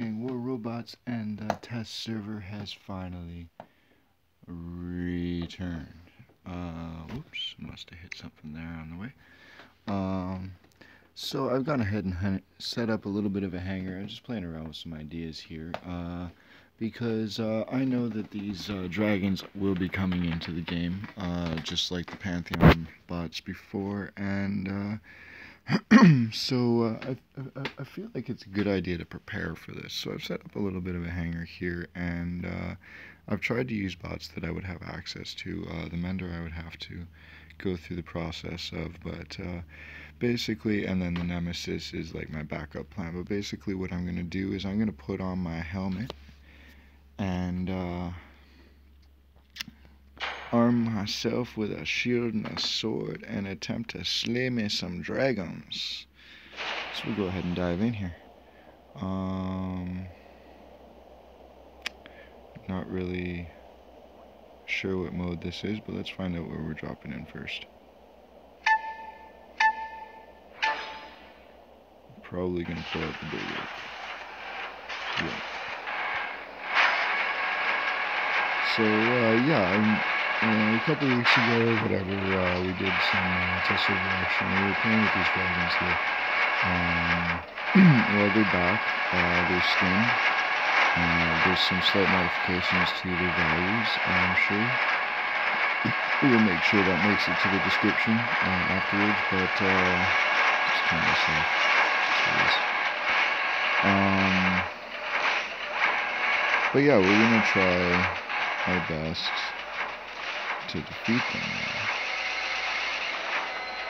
War Robots, and the test server has finally returned. Whoops, must have hit something there on the way. So I've gone ahead and set up a little bit of a hangar. I'm just playing around with some ideas here, because I know that these dragons will be coming into the game, just like the Pantheon bots before, and so I feel like it's a good idea to prepare for this. So I've set up a little bit of a hangar here, and I've tried to use bots that I would have access to. The Mender I would have to go through the process of, but basically, and then the Nemesis is like my backup plan. But basically what I'm going to do is I'm going to put on my helmet and arm myself with a shield and a sword and attempt to slay me some dragons. So we'll go ahead and dive in here. Not really sure what mode this is, but let's find out where we're dropping in first. Probably gonna pull out the bullet. Yeah. So yeah, a couple of weeks ago, whatever, we did some test server action. We were playing with these dragons here. Well, they're back. They're skinned. There's some slight modifications to their values, I'm sure. We'll make sure that makes it to the description afterwards, but just turn this off. But yeah, we're gonna try our best to defeat them now.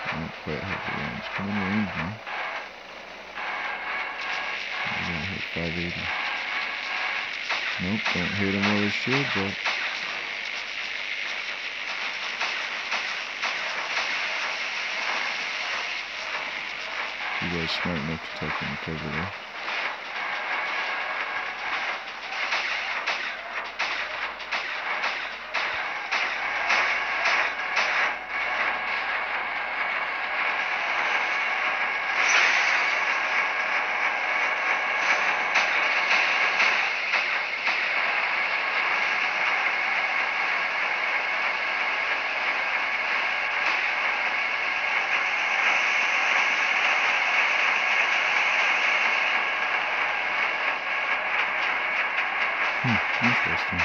I don't quite have the range. Come in range now. We're gonna hit 580. Nope, don't hit him while his shield's up. You guys smart enough to tuck in the cover there. Interesting.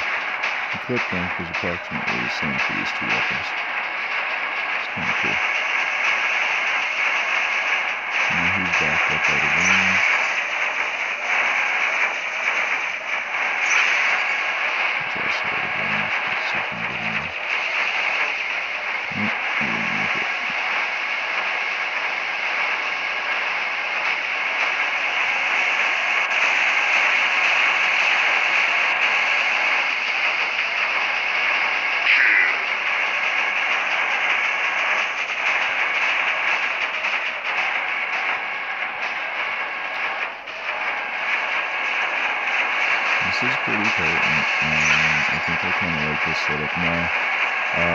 The clip length is approximately the same for these two weapons. It's kind of cool. Now he's back up out of range. He's also out of range. Let's see if we can get him there. Nope, he didn't make it. This is pretty potent. I think I kind of like this setup. Now,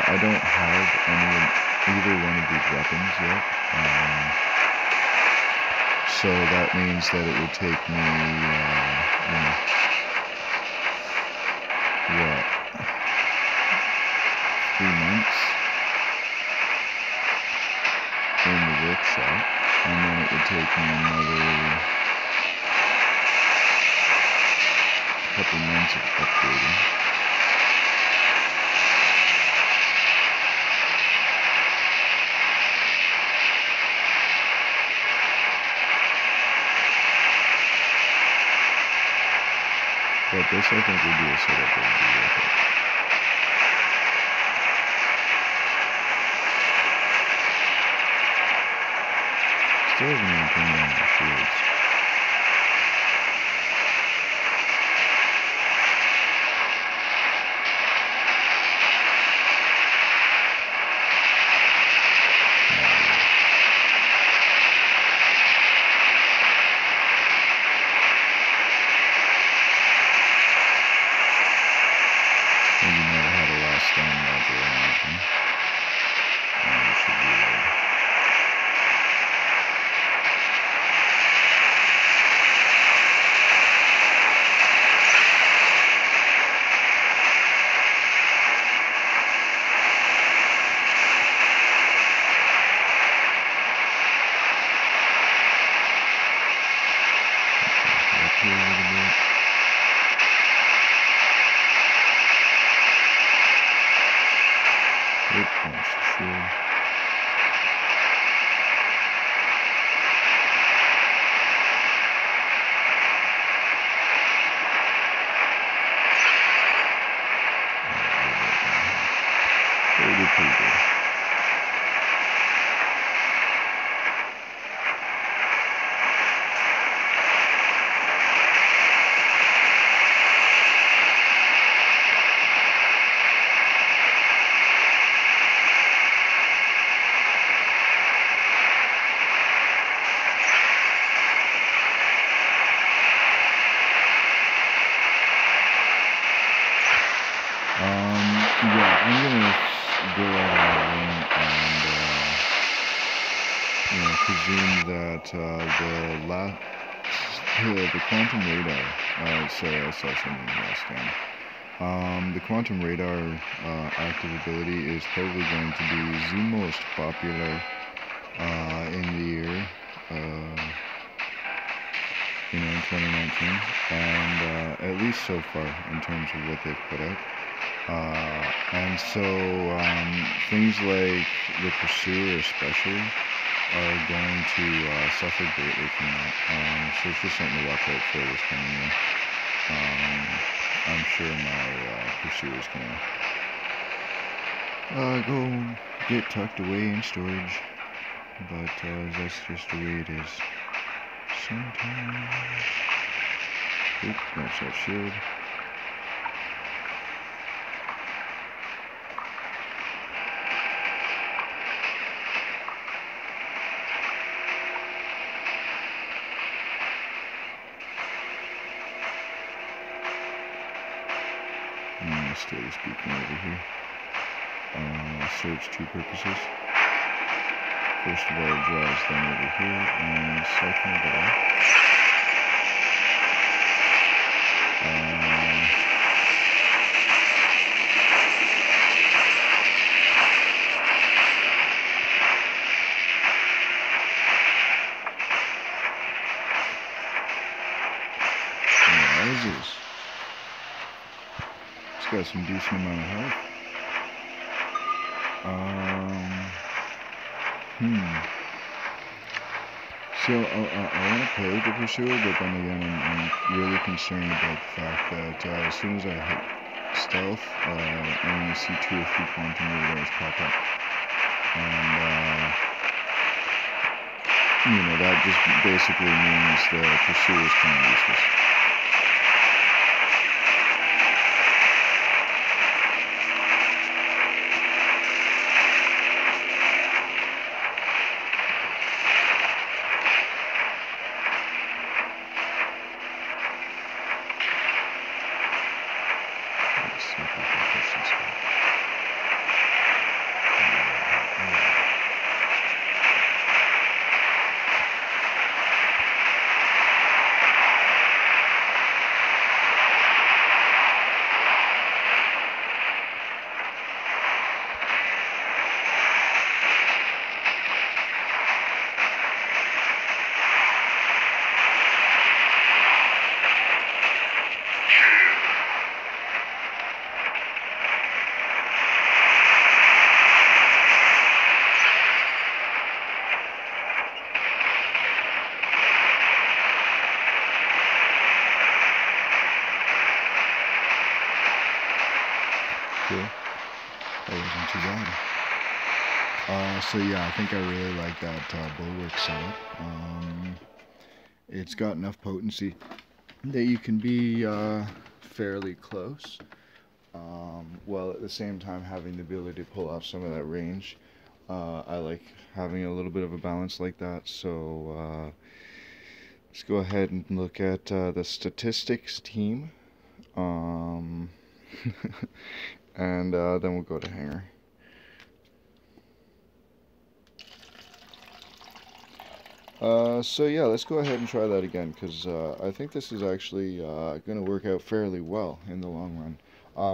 I don't have either one of these weapons yet. So that means that it would take me, what, 3 months in the workshop, and then it would take me another couple months of upgrading. But this, I think, would be a setup that would be worth it. Still haven't even turned on the shields. here a little bit. Oop, that's the shield. Pretty good. Yeah, I'm gonna go out on a limb and, presume that the quantum radar. Sorry, I saw something last time. The quantum radar active ability is probably going to be the most popular in the year, in 2019, and at least so far in terms of what they've put out. And so things like the Pursuer especially are going to suffer greatly from that. So it's just something to watch out for this coming year. I'm sure my Pursuer is going to go get tucked away in storage, but that's just the way it is sometimes. Oop, that's that shield. I'm going to stay this beacon over here. Serves two purposes. First of all, it draws them over here, and second of all, it's got some decent amount of health. So I want to play with the Pursuer, but then again I'm really concerned about the fact that as soon as I hit stealth, I'm going to see 2 or 3 quantum radars pop up. And that just basically means the Pursuer is kind of useless. That wasn't too bad. So yeah, I think I really like that bulwark setup. It's got enough potency that you can be fairly close, while at the same time having the ability to pull off some of that range. I like having a little bit of a balance like that, so let's go ahead and look at the statistics team. And then we'll go to hangar. So yeah, let's go ahead and try that again, because I think this is actually going to work out fairly well in the long run.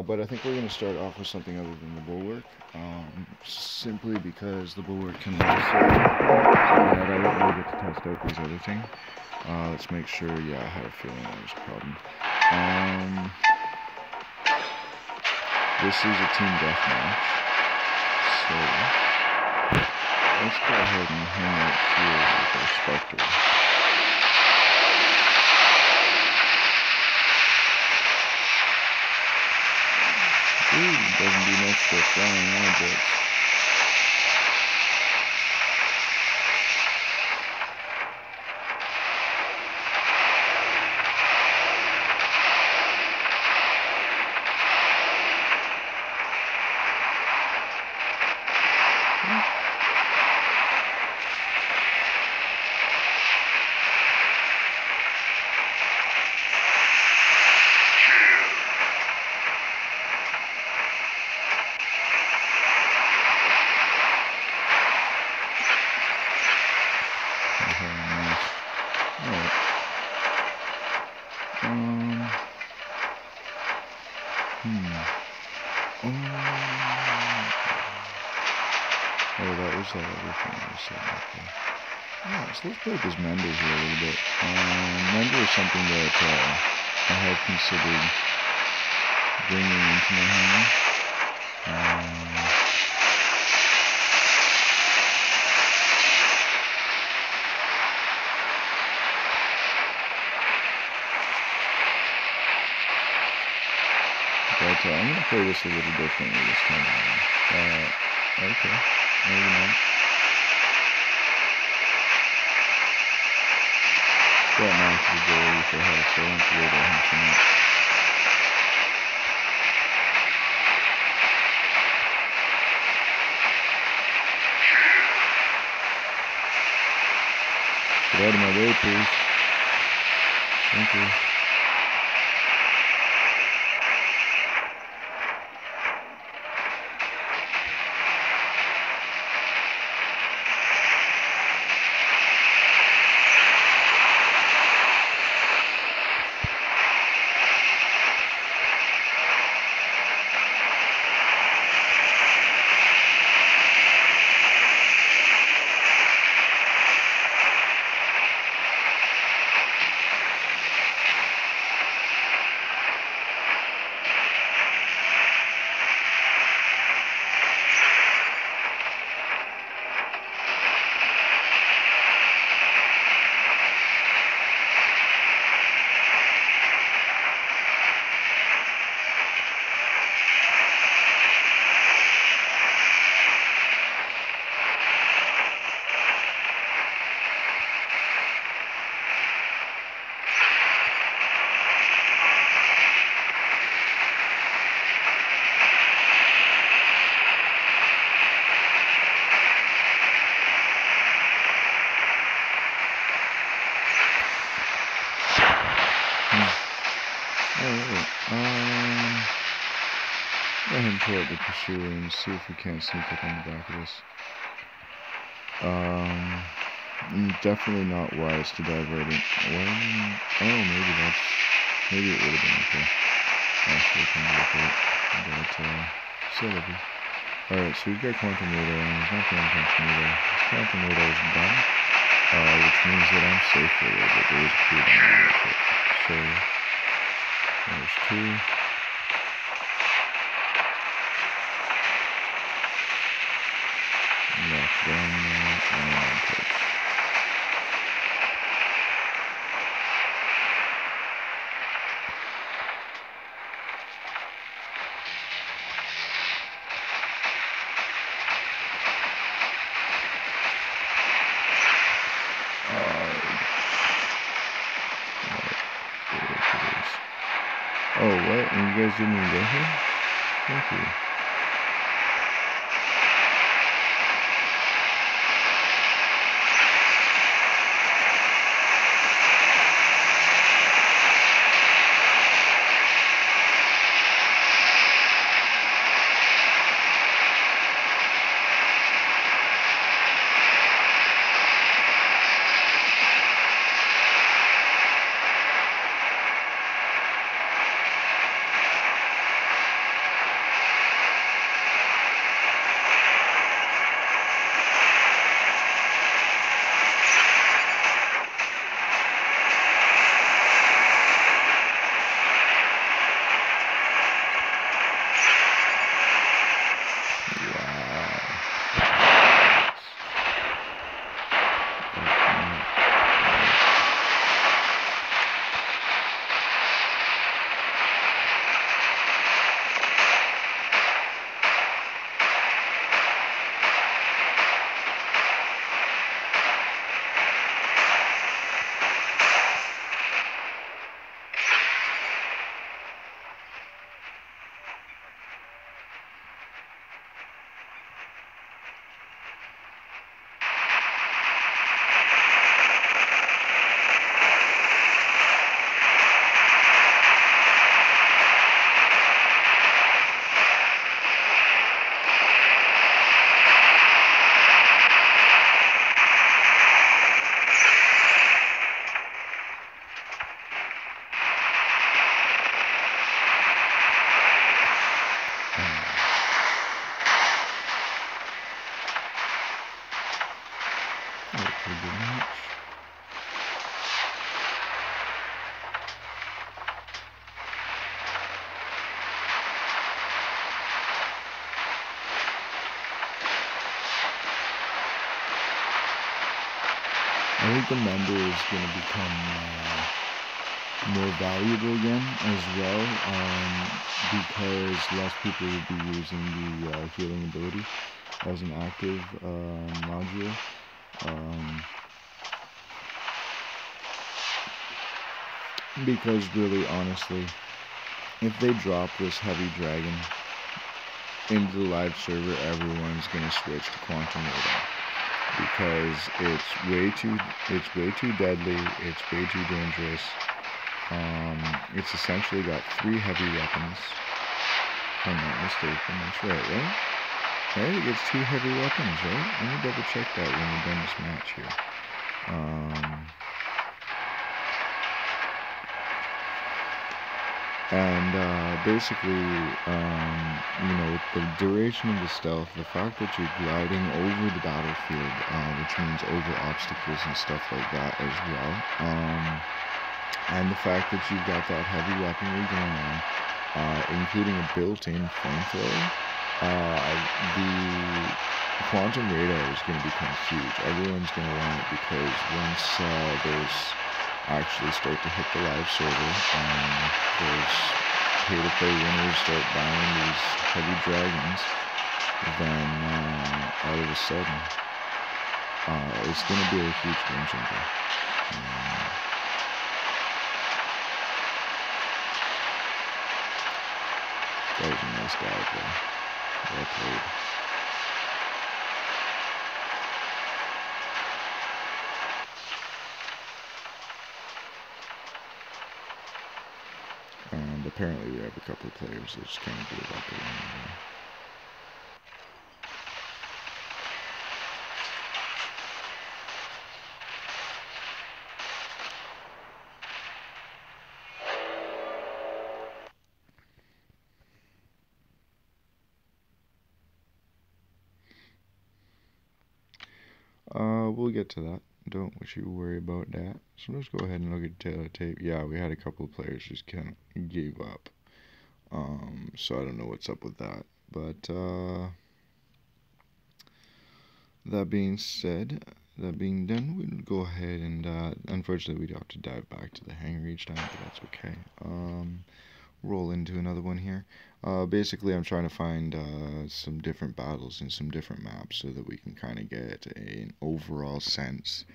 But I think we're going to start off with something other than the bulwark, simply because the bulwark can last so long that I don't really get to test out these other things. Let's make sure. Yeah, I had a feeling there was a problem. This is a team deathmatch, so let's go ahead and hang out here with our Spectre. Ooh, doesn't do much for flying objects. Oh, that was everything I was saying. Okay. Yeah, so let's play with this member here a little bit. Member is something that I have considered bringing into my hand. But I'm going to play this a little differently this time around. Okay. Maybe not. It's got massive ability for health, so I don't have to worry about him so much. Get out of my way, please. Thank you. Go ahead and pull out the pursuer and see if we can't sneak up on the back of this. Definitely not wise to dive right in. Oh, maybe it would have been okay. Actually, can look at it. But, still love it. Alright, so we've got quantum radar, and there's not going quantum radar. This quantum radar is done, which means that I'm safe for a little bit. There is a cooldown on this shit. So, there's two. Knock down that, and touch. Oh, what? And you guys didn't even get here? Thank you. I think the member is going to become more valuable again as well, because less people will be using the healing ability as an active module. Because really, honestly, if they drop this heavy dragon into the live server, everyone's gonna switch to quantum radar because it's way too deadly. It's way too dangerous. It's essentially got 3 heavy weapons. If I'm not mistaken, that's right, right? Right? It gets 2 heavy weapons, right? Let me double check that when we're done this match here. Basically, you know, the duration of the stealth, the fact that you're gliding over the battlefield, which means over obstacles and stuff like that as well, and the fact that you've got that heavy weaponry going on, including a built-in flamethrower, the quantum radar is going to become huge. Everyone's going to want it because once those actually start to hit the live server, those pay-to-play winners start buying these heavy dragons, then all of a sudden, it's going to be a huge game changer. That was a nice dive there. Well played. And apparently we have a couple of players that just kind of give up along the way. We'll get to that. Don't you worry about that. So let's go ahead and look at tape. Yeah, we had a couple of players just kind of gave up. So I don't know what's up with that. But that being said, that being done, we'll go ahead and unfortunately we do have to dive back to the hangar each time, but that's okay. Roll into another one here. Basically, I'm trying to find some different battles and some different maps so that we can kind of get an overall sense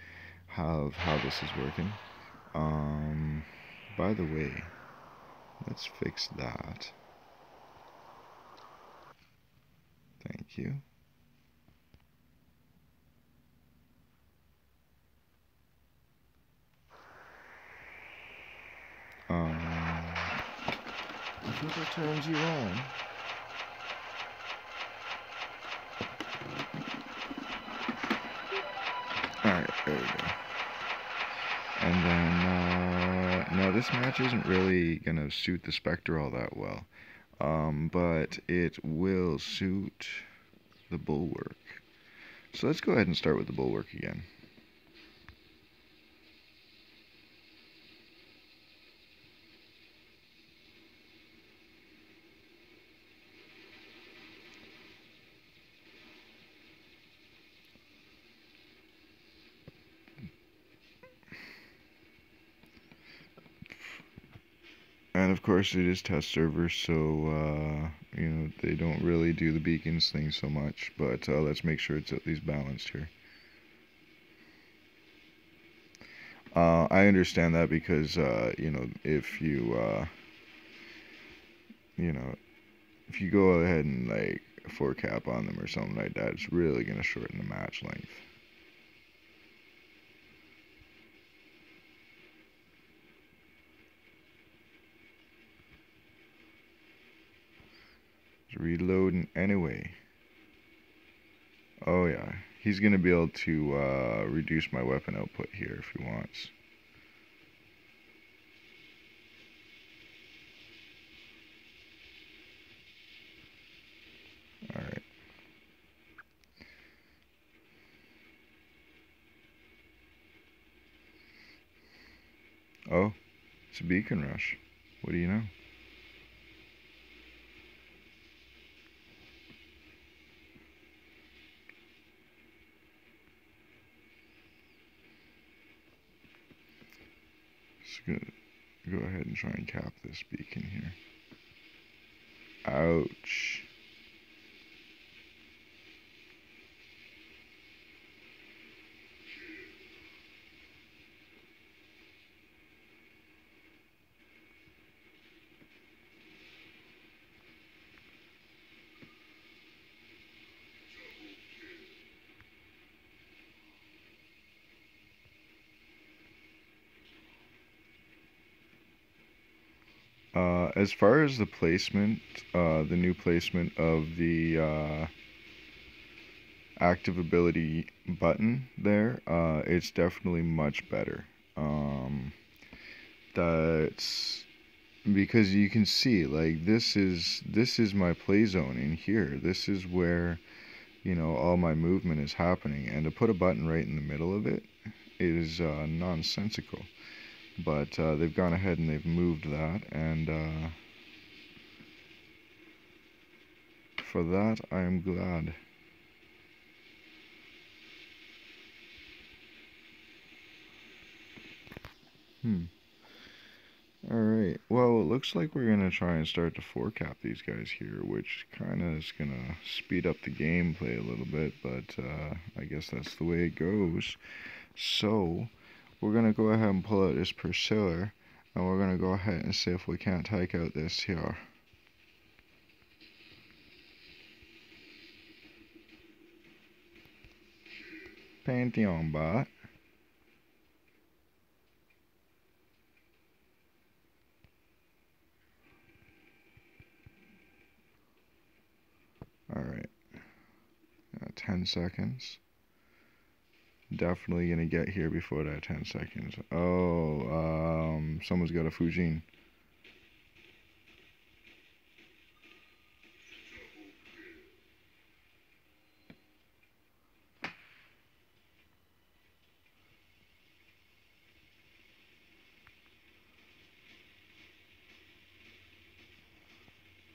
of how this is working. By the way, let's fix that. Thank you. Whatever turns you on. Alright, there we go. And then, now this match isn't really gonna suit the Spectre all that well. But it will suit the Bulwark. So let's go ahead and start with the Bulwark again. And of course it is test servers, so you know, they don't really do the beacons thing so much, but let's make sure it's at least balanced here. I understand that because you know, if you if you go ahead and like 4-cap on them or something like that, it's really gonna shorten the match length. Reloading anyway. Oh yeah, he's gonna be able to reduce my weapon output here if he wants. Alright. Oh, it's a beacon rush. What do you know? gonna go ahead and try and cap this beacon here. Ouch. As far as the placement, the new placement of the active ability button there, it's definitely much better. That's because you can see, like, this is my play zone in here. This is where, you know, all my movement is happening, and to put a button right in the middle of it is nonsensical. But they've gone ahead and they've moved that, and for that I am glad. Alright, well, it looks like we're going to try and start to 4-cap these guys here, which kind of is going to speed up the gameplay a little bit, but I guess that's the way it goes. So, we're going to go ahead and pull out this pursuer, and we're going to go ahead and see if we can't take out this here. Pantheon bot. Alright, 10 seconds. Definitely gonna get here before that 10 seconds. Oh, someone's got a Fujin.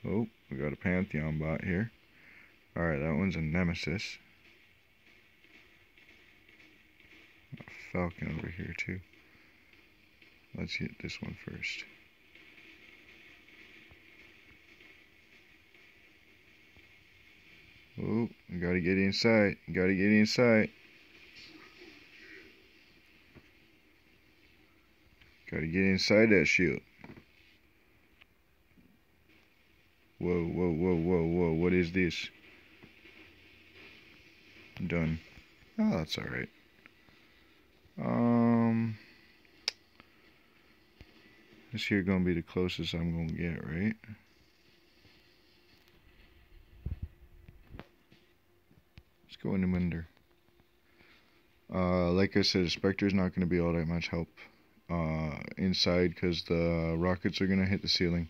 Oh, we got a Pantheon bot here. Alright, that one's a Nemesis. A Falcon over here too. Let's hit this one first. Oh, we gotta get inside. Gotta get inside. Gotta get inside that shield. Whoa, whoa, whoa, whoa, whoa. What is this? I'm done. Oh, that's alright. This here gonna be the closest I'm gonna get, right? Let's go in the window. Like I said, the Spectre's not gonna be all that much help inside, because the rockets are gonna hit the ceiling.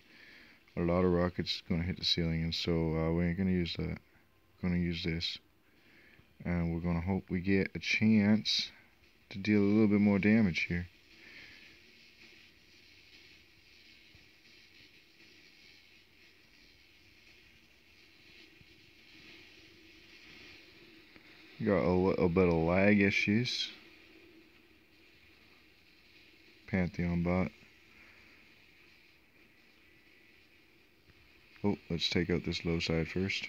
A lot of rockets gonna hit the ceiling, and so we ain't gonna use that. We're gonna use this, and we're gonna hope we get a chance to deal a little bit more damage here. Got a little bit of lag issues. Pantheon bot. Oh, let's take out this low side first.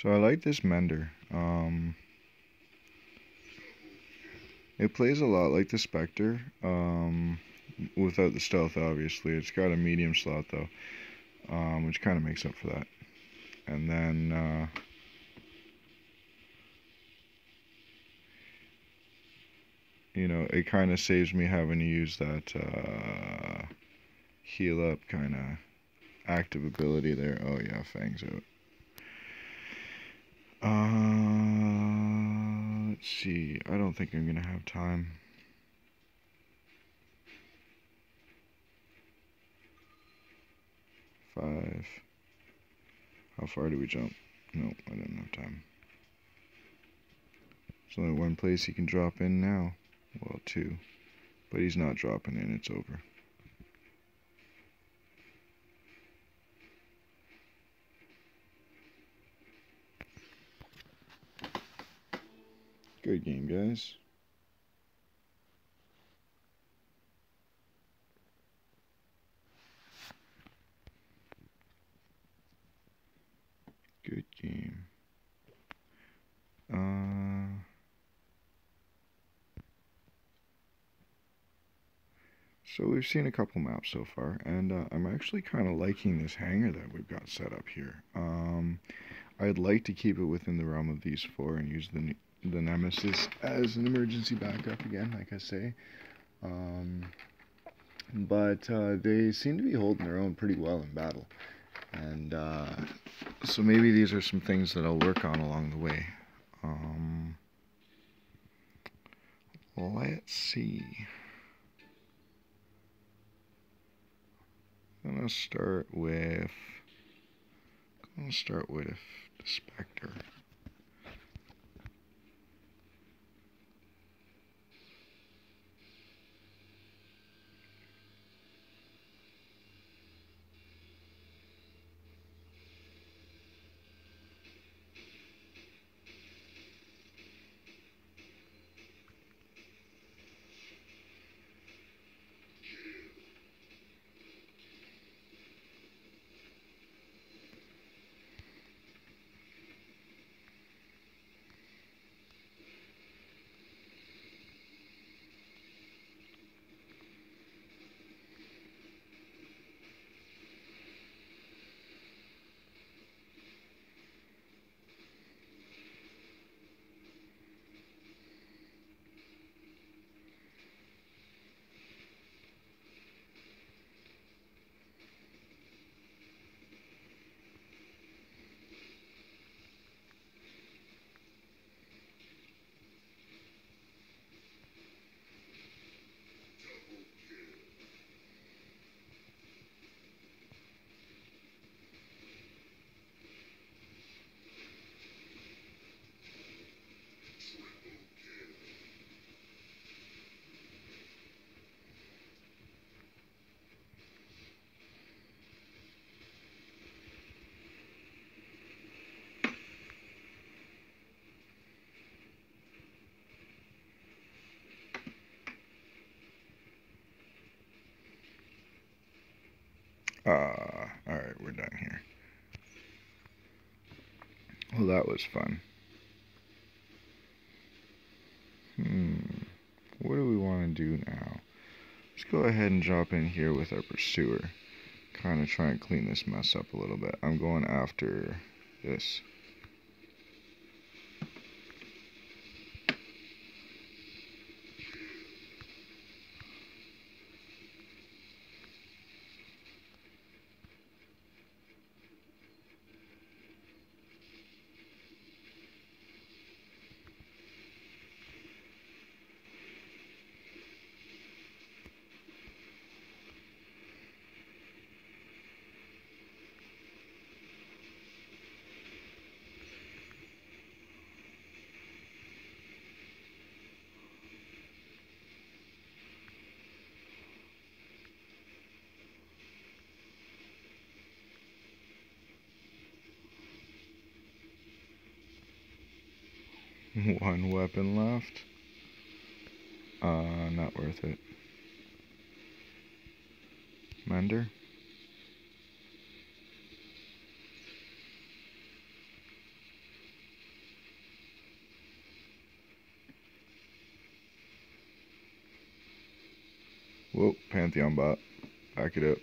So I like this Mender. It plays a lot like the Spectre, without the stealth, obviously. It's got a medium slot though, which kind of makes up for that. And then you know, it kind of saves me having to use that heal up kind of active ability there. Oh yeah, Fang's out. Let's see. I don't think I'm gonna have time. Five. How far do we jump? No, I didn't have time. There's only one place he can drop in now. Well, two. But he's not dropping in, it's over. Good game, guys. Good game. So we've seen a couple maps so far, and I'm actually kind of liking this hangar that we've got set up here. I'd like to keep it within the realm of these four and use the Nemesis as an emergency backup again, like I say. But they seem to be holding their own pretty well in battle. And so maybe these are some things that I'll work on along the way. Let's see. I'm gonna start with the Spectre. Alright, we're done here. Well, that was fun. What do we want to do now? Let's go ahead and drop in here with our pursuer. Kind of try and clean this mess up a little bit. I'm going after this. One weapon left. Not worth it. Mender. Whoa, Pantheon bot. Back it up.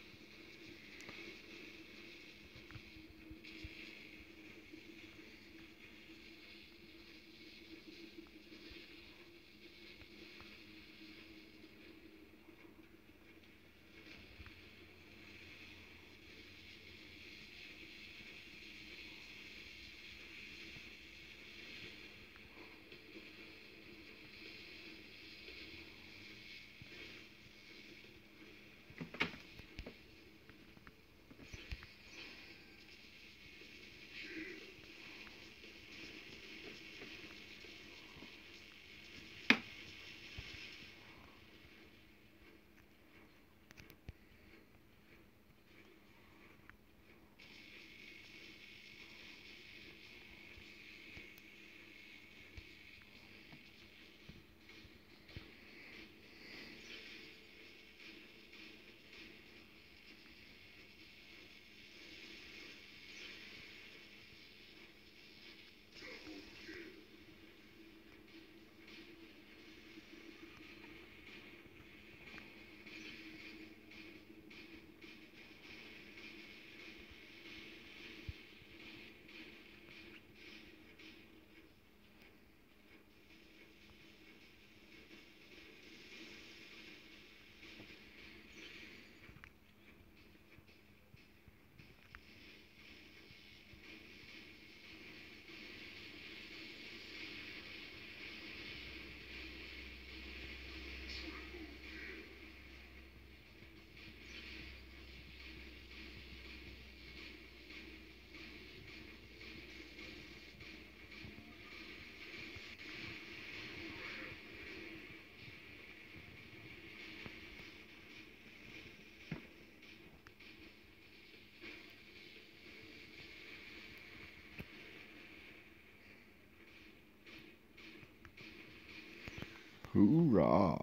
Hoorah!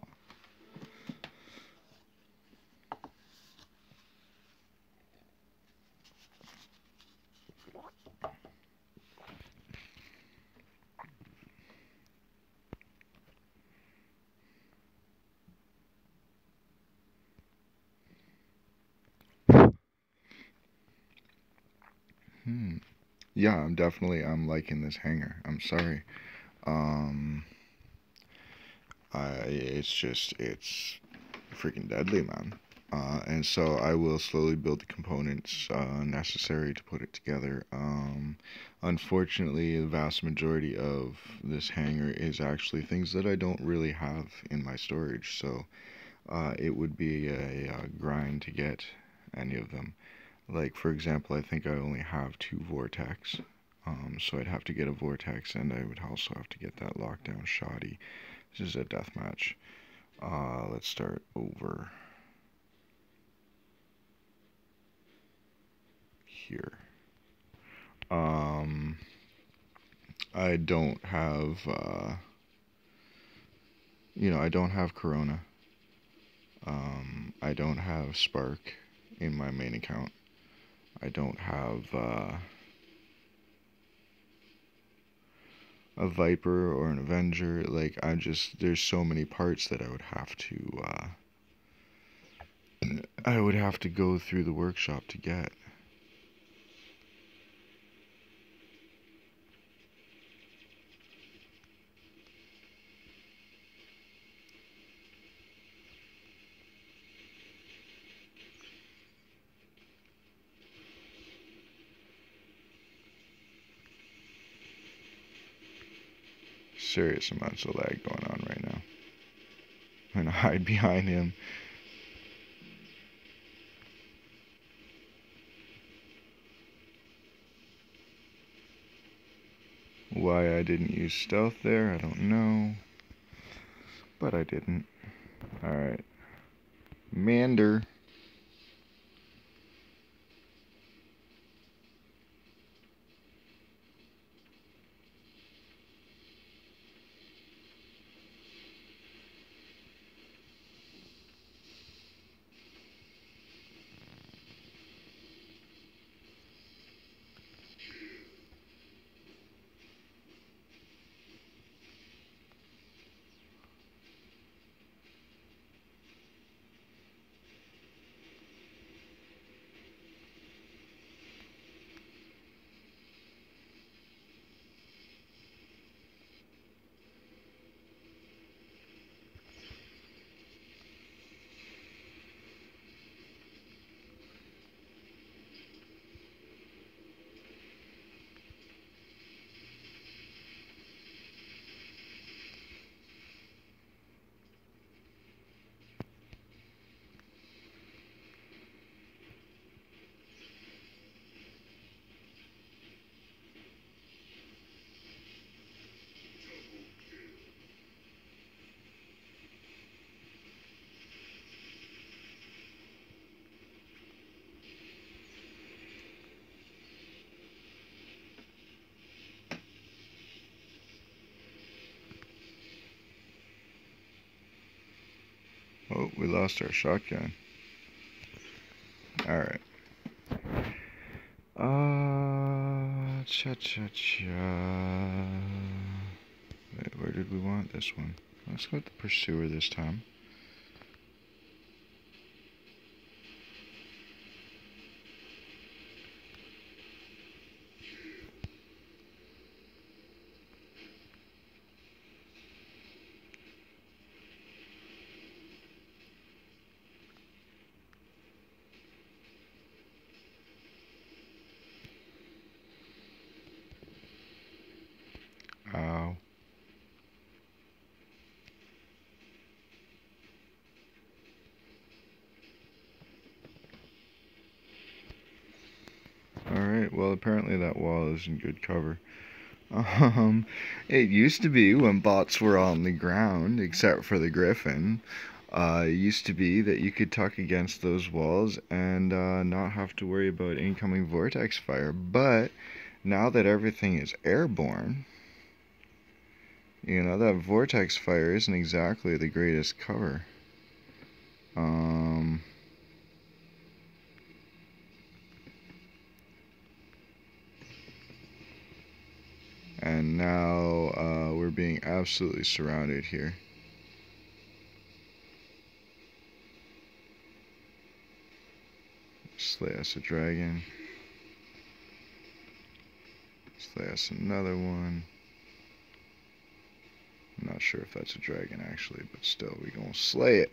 Yeah, I'm liking this hanger. I'm sorry. It's freaking deadly, man. And so I will slowly build the components necessary to put it together. Unfortunately, the vast majority of this hanger is actually things that I don't really have in my storage, so it would be a grind to get any of them. Like, for example, I think I only have 2 vortex, so I'd have to get a vortex, and I would also have to get that lockdown shoddy. This is a deathmatch. Let's start over here. I don't have, I don't have Corona. I don't have Spark in my main account. I don't have, a Viper or an Avenger. Like, there's so many parts that I would have to go through the workshop to get. Serious amounts of lag going on right now. I'm gonna hide behind him. Why I didn't use stealth there, I don't know. But I didn't. Alright. Mander. Oh, we lost our shotgun. Alright. Cha-cha-cha. Wait, where did we want this one? Let's go with the pursuer this time. Ow. Alright, well apparently that wall is in good cover. It used to be when bots were on the ground, except for the Griffin, it used to be that you could tuck against those walls and not have to worry about incoming vortex fire. But now that everything is airborne, You know, that vortex fire isn't exactly the greatest cover. And now we're being absolutely surrounded here. Slay us a dragon. Slay us another one. I'm not sure if that's a dragon actually, but still, we gonna slay it.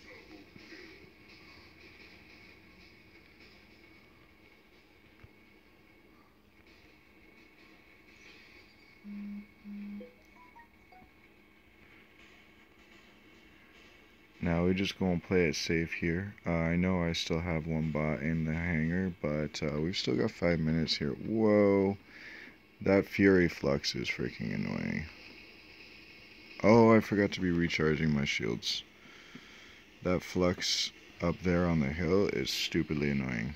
Now we're just gonna play it safe here. I know I still have one bot in the hangar, but we've still got 5 minutes here. Whoa, that fury flux is freaking annoying. Oh, I forgot to be recharging my shields. That flux up there on the hill is stupidly annoying.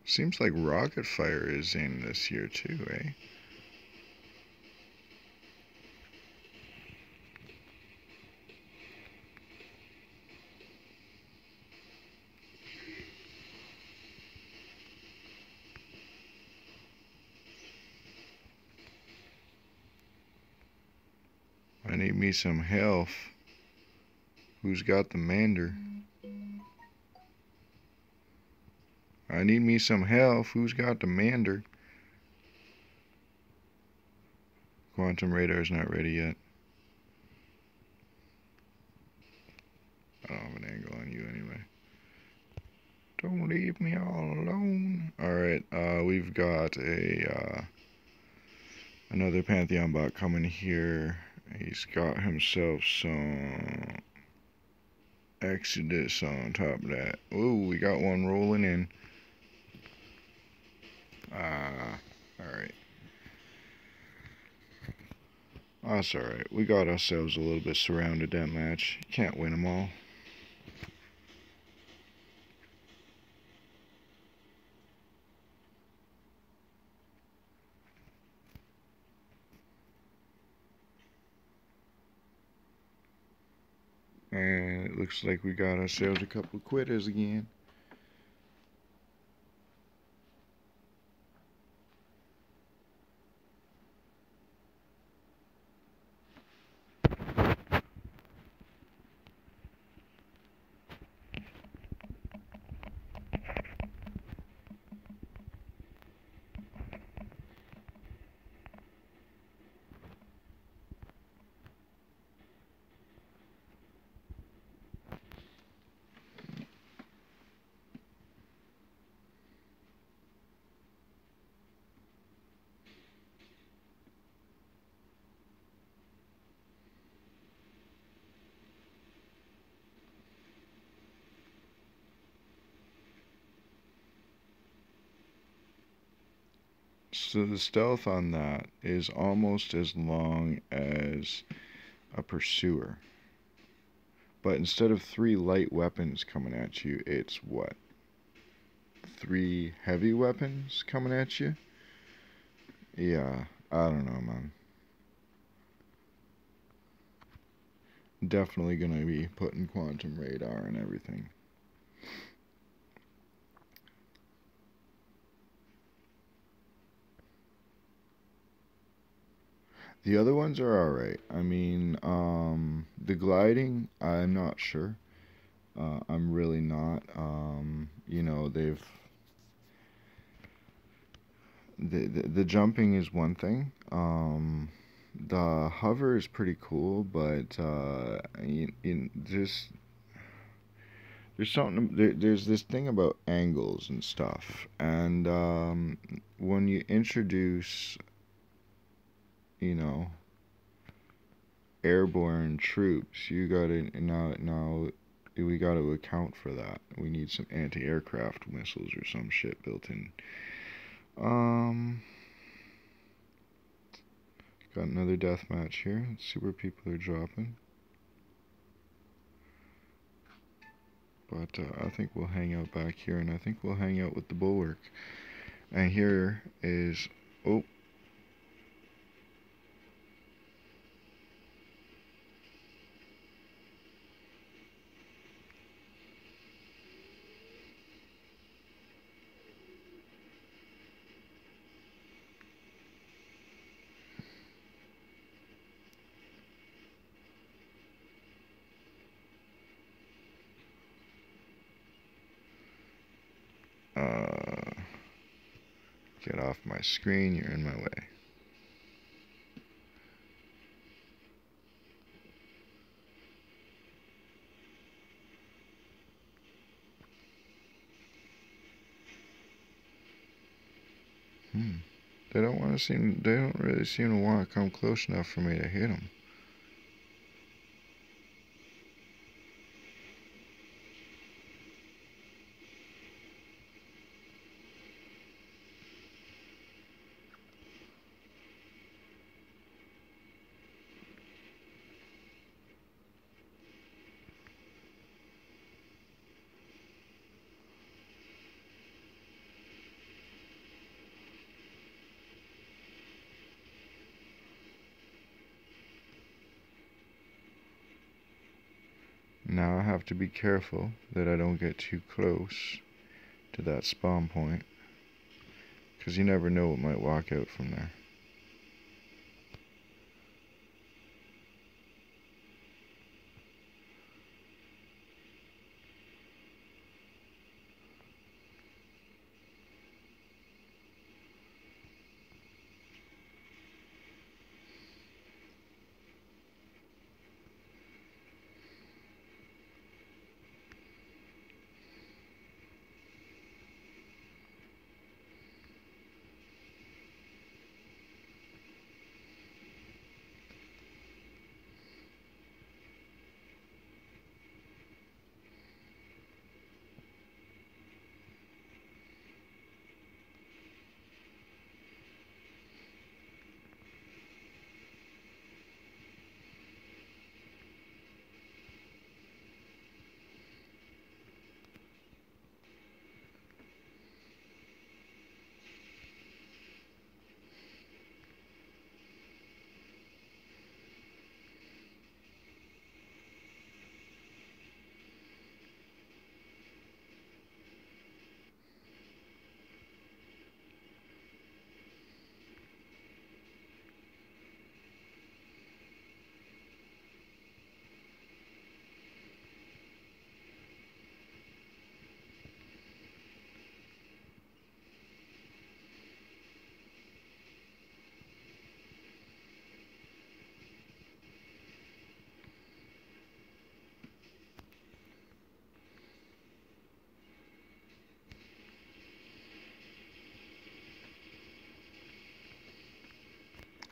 Seems like rocket fire is in this year too, eh? I need me some health. Who's got the mander? I need me some health. Who's got the mander? Quantum radar's not ready yet. I don't have an angle on you anyway. Don't leave me all alone. Alright, we've got a another Pantheon bot coming here. He's got himself some Exodus on top of that. Ooh, we got one rolling in. Alright. That's alright. We got ourselves a little bit surrounded that match. Can't win them all. And it looks like we got ourselves a couple of quitters again. So the stealth on that is almost as long as a pursuer. But instead of 3 light weapons coming at you, it's what? 3 heavy weapons coming at you? Yeah, I don't know, man. Definitely gonna be putting quantum radar and everything. The other ones are alright. I mean, the gliding, I'm not sure. I'm really not. You know, the jumping is one thing. The hover is pretty cool, but there's something. There's this thing about angles and stuff, and when you introduce, you know, airborne troops. You gotta now we gotta account for that. We need some anti-aircraft missiles or some shit built in. Got another death match here. Let's see where people are dropping. But I think we'll hang out back here, and I think we'll hang out with the bulwark. And here is... oh. Get off my screen, you're in my way. They don't really seem to want to come close enough for me to hit them. Now I have to be careful that I don't get too close to that spawn point, because you never know what might walk out from there.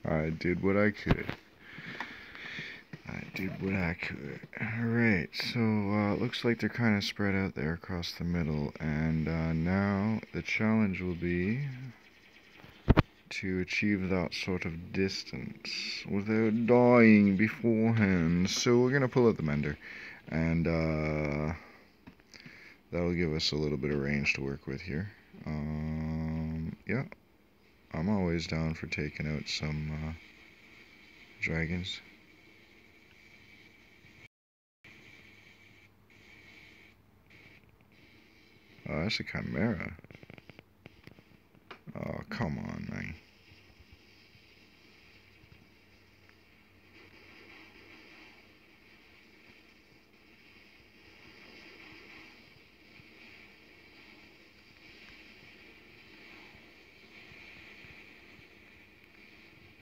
I did what I could. Alright, so looks like they're kind of spread out there across the middle, and now the challenge will be to achieve that sort of distance without dying beforehand. So we're going to pull out the mender, and that'll give us a little bit of range to work with here. Yeah, I'm always down for taking out some dragons. Oh, that's a chimera. Oh, come on, man.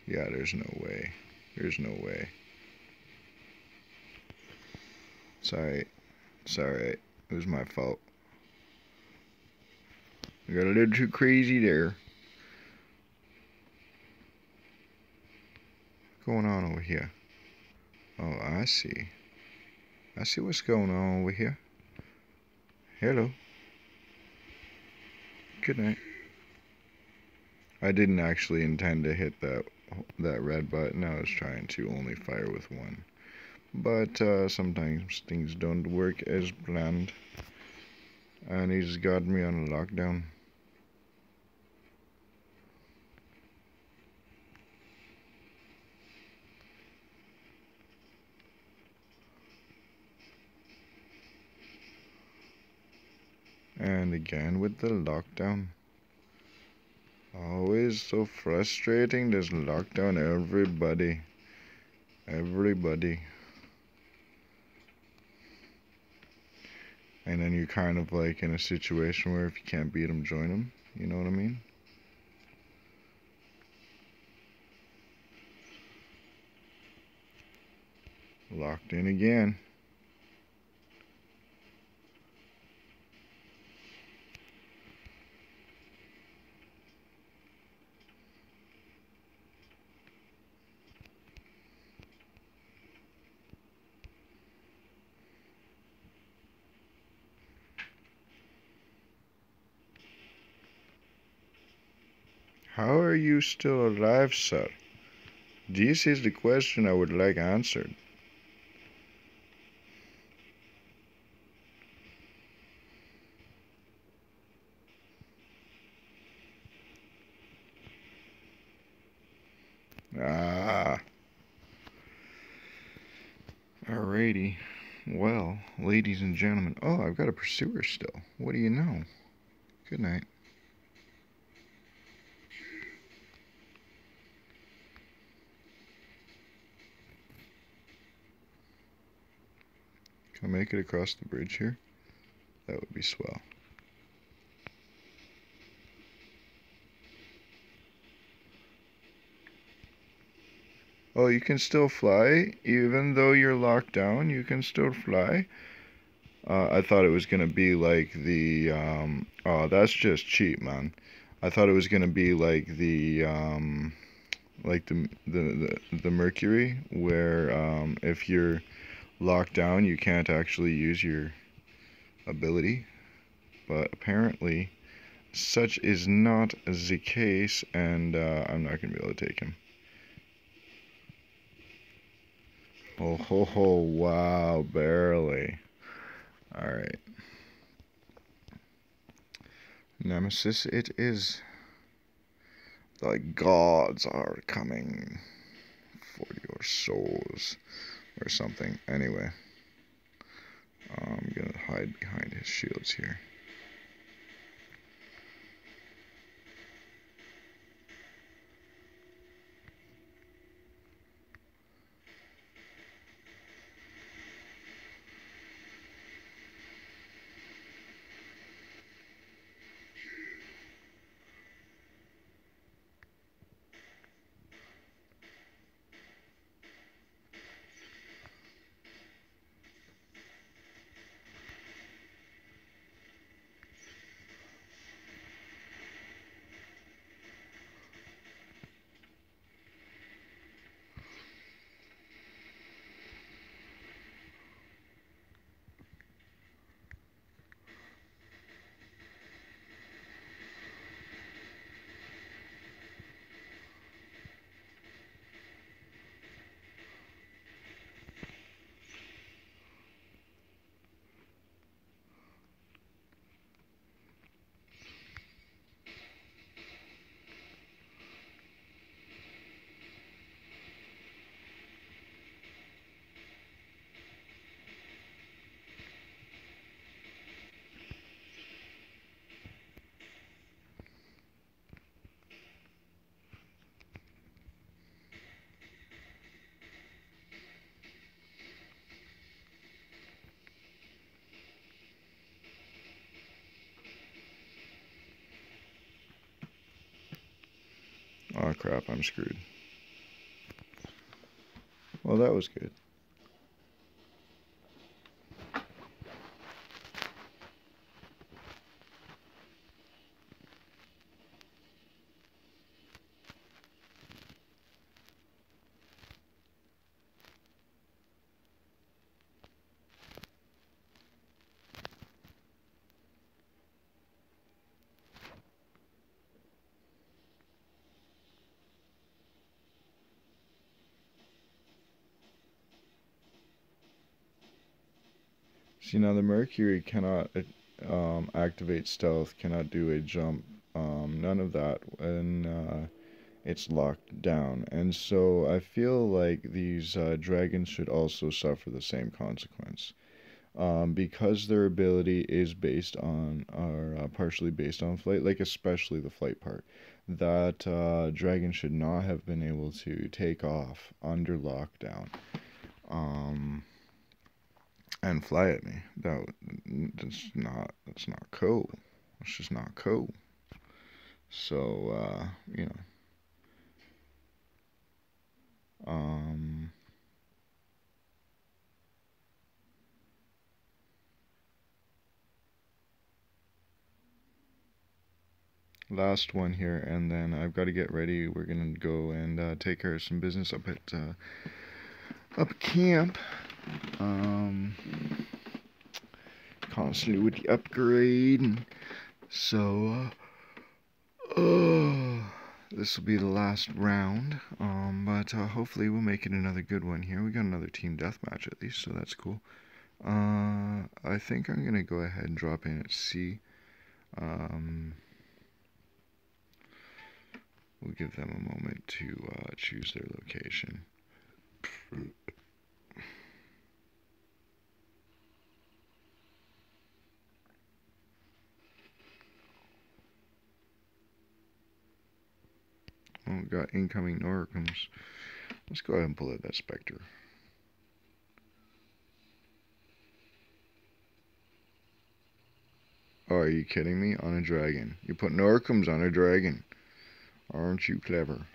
Yeah, there's no way. There's no way. Sorry. Sorry. It was my fault. I got a little too crazy there. What's going on over here? Oh, I see. I see what's going on over here. Hello. Good night. I didn't actually intend to hit that red button. I was trying to only fire with one. But sometimes things don't work as planned. And he's got me on a lockdown. And again with the lockdown. Always so frustrating, this lockdown, everybody. And then you're kind of like in a situation where if you can't beat them, join them. You know what I mean? Locked in again. How are you still alive, sir? This is the question I would like answered. Ah. Alrighty. Well, ladies and gentlemen. Oh, I've got a pursuer still. What do you know? Good night. Can I make it across the bridge here? That would be swell. Oh, you can still fly? Even though you're locked down, you can still fly? I thought it was gonna be like the, oh, that's just cheap, man. I thought it was gonna be like the, the Mercury, where, if you're locked down, you can't actually use your ability. But apparently, such is not the case, and, I'm not gonna be able to take him. Oh ho ho, wow, barely. Alright. Nemesis it is. The gods are coming for your souls. Or something. Anyway. I'm gonna hide behind his shields here. Oh crap, I'm screwed. Well, that was good. See, now the Mercury cannot activate stealth, cannot do a jump, none of that when it's locked down. And so I feel like these dragons should also suffer the same consequence. Because their ability is based on, or partially based on flight, like especially the flight part, that dragon should not have been able to take off under lockdown. And fly at me. That's not cool. It's just not cool. So you know, last one here, and then I've got to get ready. We're gonna go and take care of some business up at camp. Constantly with the upgrade, and so this will be the last round. But hopefully we'll make it another good one here. We got another team deathmatch at least, so that's cool. I think I'm gonna go ahead and drop in at C. We'll give them a moment to choose their location. Oh, we got incoming Noricums. Let's go ahead and pull out that Spectre. Oh, are you kidding me? On a dragon. You put Noricums on a dragon. Aren't you clever?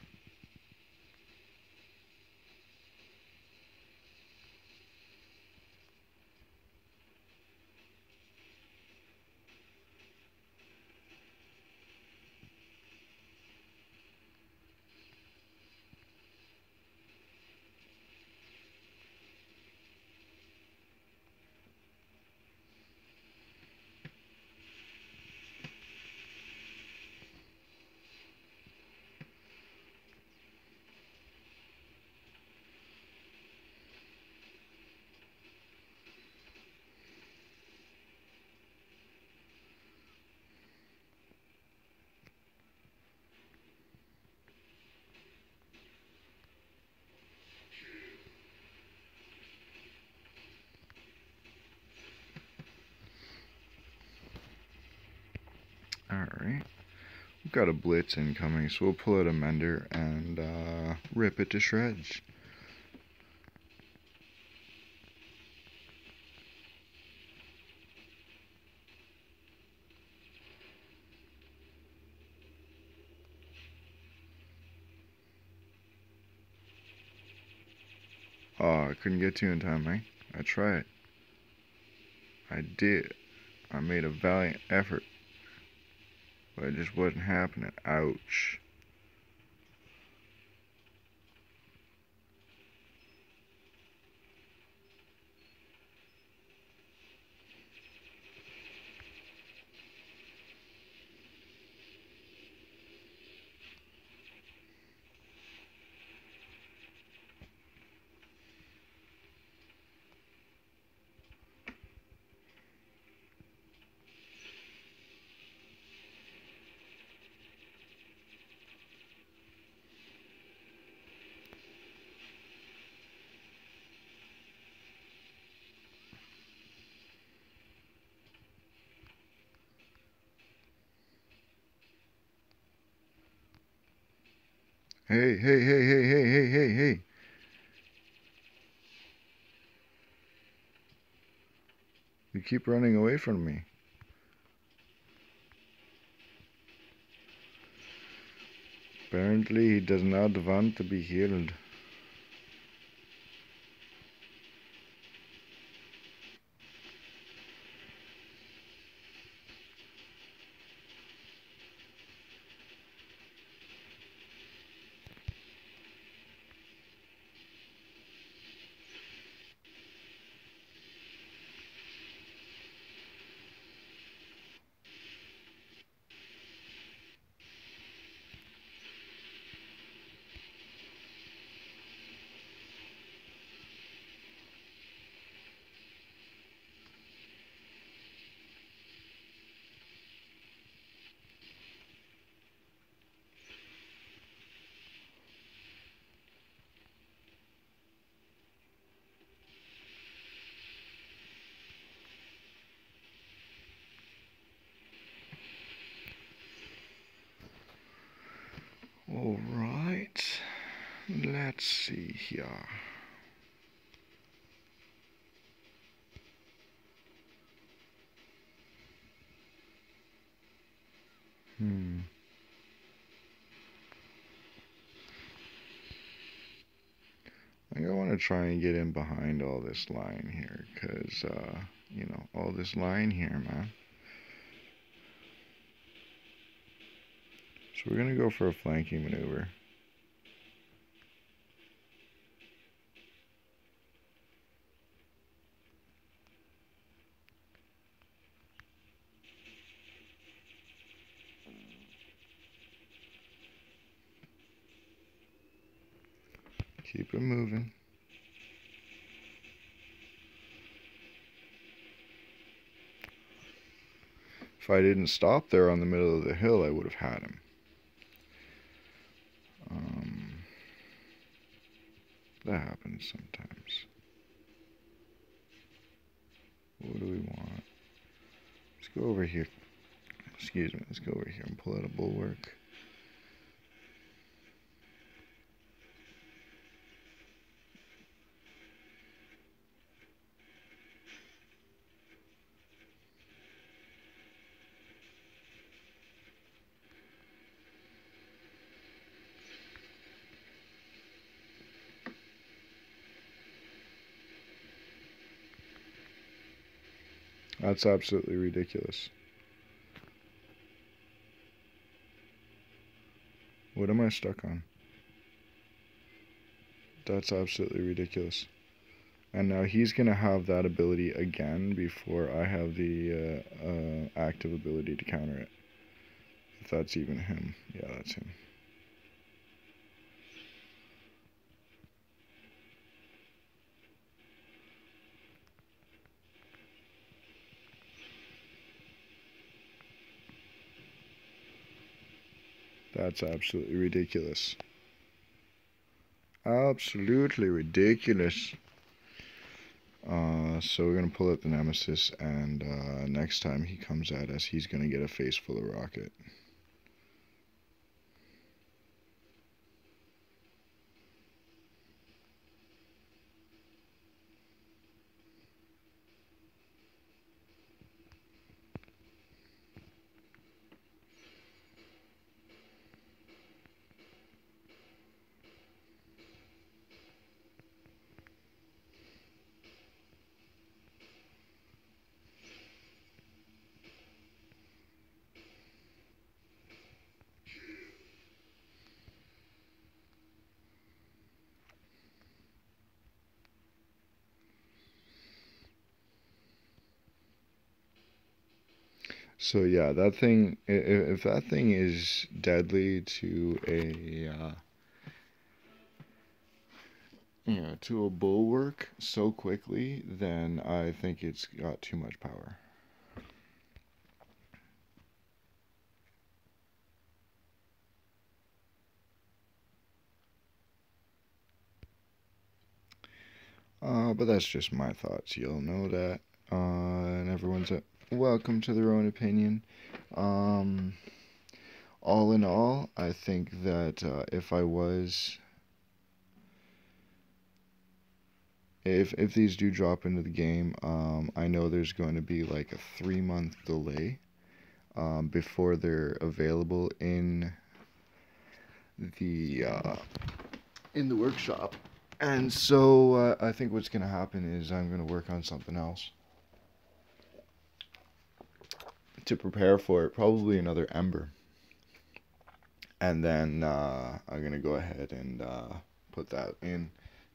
Alright. We've got a blitz incoming, so we'll pull out a mender and rip it to shreds. Oh, I couldn't get to you in time, eh? I tried. I did. I made a valiant effort. But it just wasn't happening. Ouch. Hey, hey, hey, hey, hey, hey, hey, hey. You keep running away from me. Apparently he does not want to be healed. Alright, let's see here. I think I want to try and get in behind all this line here, because, you know, all this line here, man. So we're going to go for a flanking maneuver. Keep it moving. If I didn't stop there on the middle of the hill, I would have had him. That happens sometimes. What do we want? Let's go over here. Excuse me, let's go over here and pull out a bulwark. That's absolutely ridiculous. What am I stuck on? That's absolutely ridiculous. And now he's going to have that ability again before I have the active ability to counter it. If that's even him. Yeah, that's him. That's absolutely ridiculous. Absolutely ridiculous. So we're going to pull out the Nemesis, and next time he comes at us, he's going to get a face full of rocket. So yeah, that thing, if that thing is deadly to a, to a bulwark so quickly, then I think it's got too much power. But that's just my thoughts. You'll know that. And everyone's welcome to their own opinion. All in all, I think that if these do drop into the game, I know there's going to be like a 3-month delay before they're available in the workshop. And so I think what's going to happen is I'm going to work on something else to prepare for it, probably another Ember. And then I'm going to go ahead and put that in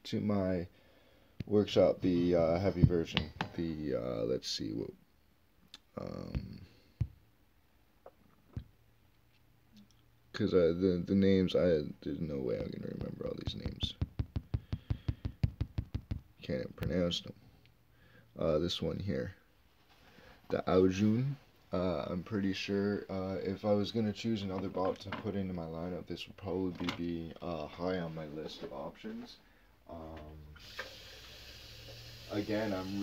to my workshop, the heavy version. The, let's see what, because the names, there's no way I'm going to remember all these names. Can't even pronounce them. This one here, the Aojun. I'm pretty sure if I was going to choose another bot to put into my lineup, this would probably be high on my list of options. Again, I'm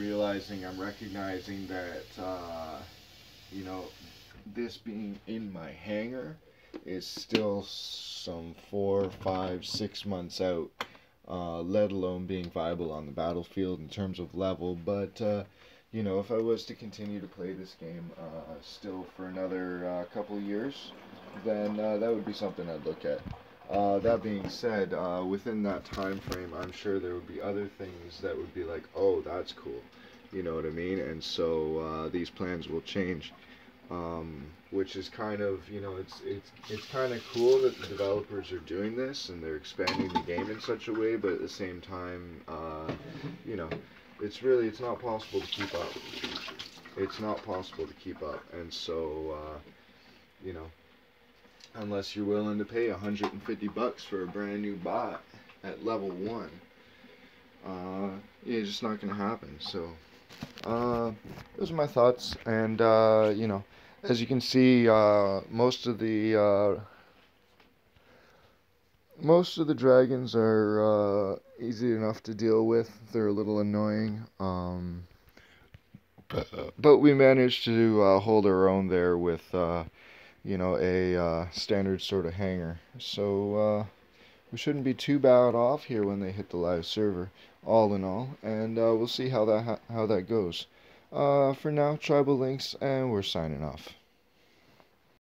recognizing that, this being in my hangar, is still some 4, 5, 6 months out, let alone being viable on the battlefield in terms of level. But you know, if I was to continue to play this game still for another couple years, then that would be something I'd look at. That being said, within that time frame, I'm sure there would be other things that would be like, oh, that's cool, you know what I mean? And so these plans will change, which is kind of, you know, it's kind of cool that the developers are doing this and they're expanding the game in such a way, but at the same time, you know, it's not possible to keep up. It's not possible to keep up, and so you know, unless you're willing to pay $150 for a brand new bot at level 1, yeah, it's just not gonna happen. So those are my thoughts, and you know, as you can see, most of the dragons are easy enough to deal with. They're a little annoying, but we managed to hold our own there with you know, a standard sort of hanger. So we shouldn't be too bad off here when they hit the live server, all in all, and we'll see how that goes. For now, Tribal Links, and we're signing off.